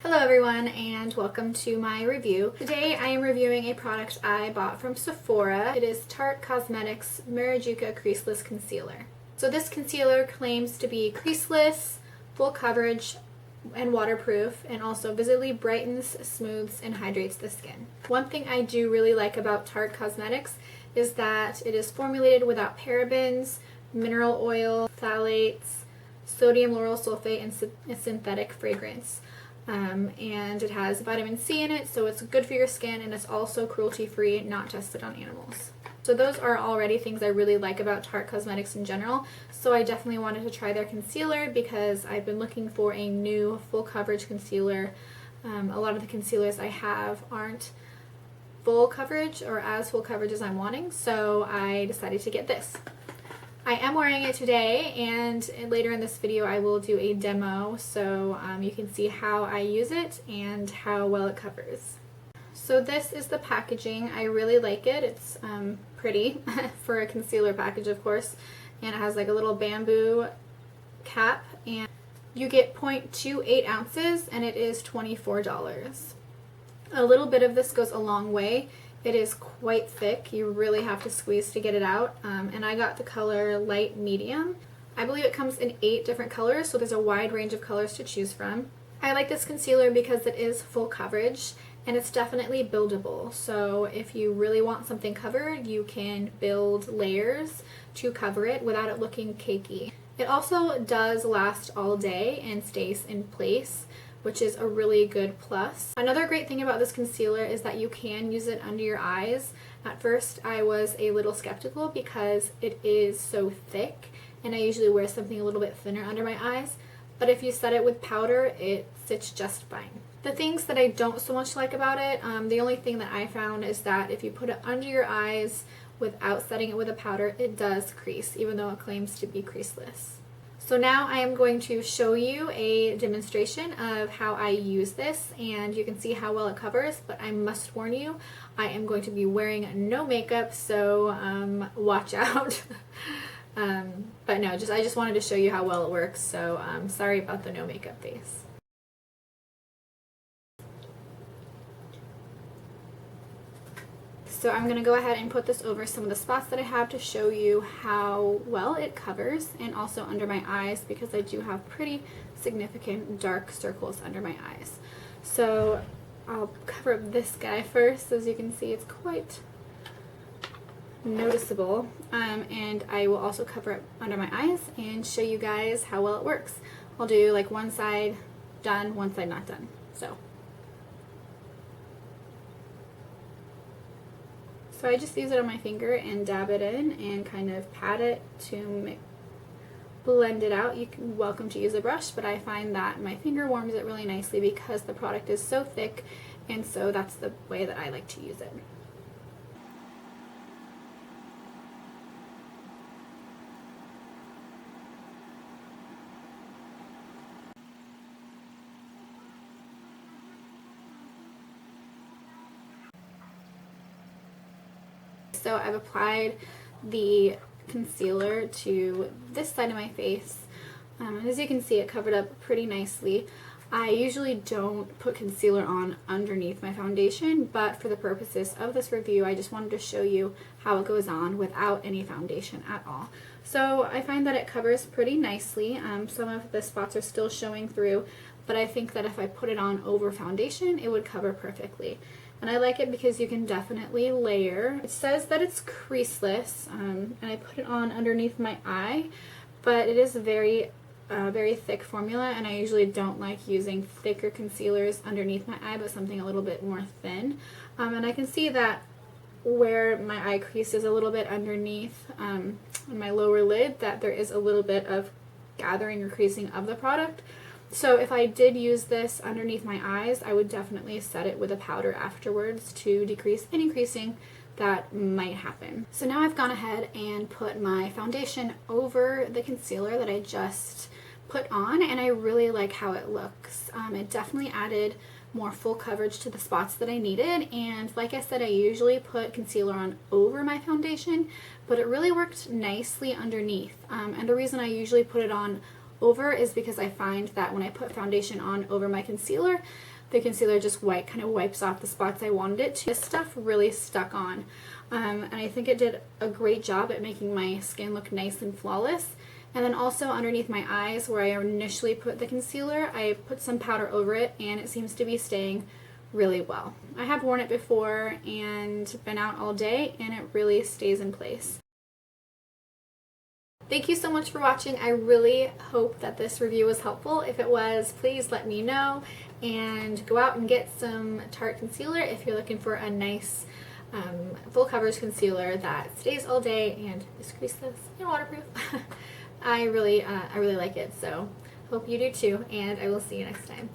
Hello everyone and welcome to my review. Today I am reviewing a product I bought from Sephora. It is Tarte Cosmetics Marajuka Creaseless Concealer. So this concealer claims to be creaseless, full coverage, and waterproof, and also visibly brightens, smooths, and hydrates the skin. One thing I do really like about Tarte Cosmetics is that it is formulated without parabens, mineral oil, phthalates, sodium lauryl sulfate, and synthetic fragrance. And it has vitamin C in it, so it's good for your skin, and it's also cruelty-free, not tested on animals. So those are already things I really like about Tarte Cosmetics in general, so I definitely wanted to try their concealer because I've been looking for a new full coverage concealer. A lot of the concealers I have aren't full coverage or as full coverage as I'm wanting, so I decided to get this. I am wearing it today, and later in this video I will do a demo so you can see how I use it and how well it covers. So this is the packaging. I really like it. It's pretty for a concealer package, of course, and it has like a little bamboo cap, and you get 0.28 ounces and it is $24. A little bit of this goes a long way. It is quite thick. You really have to squeeze to get it out. And I got the color light medium. I believe it comes in 8 different colors, so there's a wide range of colors to choose from. I like this concealer because it is full coverage and it's definitely buildable. So if you really want something covered, you can build layers to cover it without it looking cakey. It also does last all day and stays in place, which is a really good plus. Another great thing about this concealer is that you can use it under your eyes. At first I was a little skeptical because it is so thick and I usually wear something a little bit thinner under my eyes, but if you set it with powder, it sits just fine. The things that I don't so much like about it, the only thing that I found is that if you put it under your eyes without setting it with a powder, it does crease, even though it claims to be creaseless. So now I am going to show you a demonstration of how I use this, and you can see how well it covers, but I must warn you, I am going to be wearing no makeup, so watch out. But no, I just wanted to show you how well it works, so sorry about the no makeup face. So I'm going to go ahead and put this over some of the spots that I have to show you how well it covers, and also under my eyes because I do have pretty significant dark circles under my eyes. So I'll cover up this guy first. As you can see, it's quite noticeable, and I will also cover it under my eyes and show you guys how well it works. I'll do like one side done, one side not done. So I just use it on my finger and dab it in and kind of pat it to blend it out. You can welcome to use a brush, but I find that my finger warms it really nicely because the product is so thick, and so that's the way that I like to use it. So I've applied the concealer to this side of my face. As you can see, it covered up pretty nicely. I usually don't put concealer on underneath my foundation, but for the purposes of this review, I just wanted to show you how it goes on without any foundation at all. So I find that it covers pretty nicely. Some of the spots are still showing through, but I think that if I put it on over foundation, it would cover perfectly. And I like it because you can definitely layer. It says that it's creaseless, and I put it on underneath my eye, but it is a very thick formula, and I usually don't like using thicker concealers underneath my eye, but something a little bit more thin. And I can see that where my eye crease is a little bit underneath my lower lid, that there is a little bit of gathering or creasing of the product. So if I did use this underneath my eyes, I would definitely set it with a powder afterwards to decrease any creasing that might happen. So now I've gone ahead and put my foundation over the concealer that I just put on, and I really like how it looks. It definitely added more full coverage to the spots that I needed, and like I said, I usually put concealer on over my foundation, but it really worked nicely underneath. And the reason I usually put it on over is because I find that when I put foundation on over my concealer, the concealer just kind of wipes off the spots I wanted it to. This stuff really stuck on, and I think it did a great job at making my skin look nice and flawless. And then also underneath my eyes where I initially put the concealer, I put some powder over it, and it seems to be staying really well. I have worn it before and been out all day, and it really stays in place. Thank you so much for watching. I really hope that this review was helpful. If it was, please let me know, and go out and get some Tarte concealer if you're looking for a nice full coverage concealer that stays all day and is creaseless and waterproof. I really like it, so hope you do too, and I will see you next time.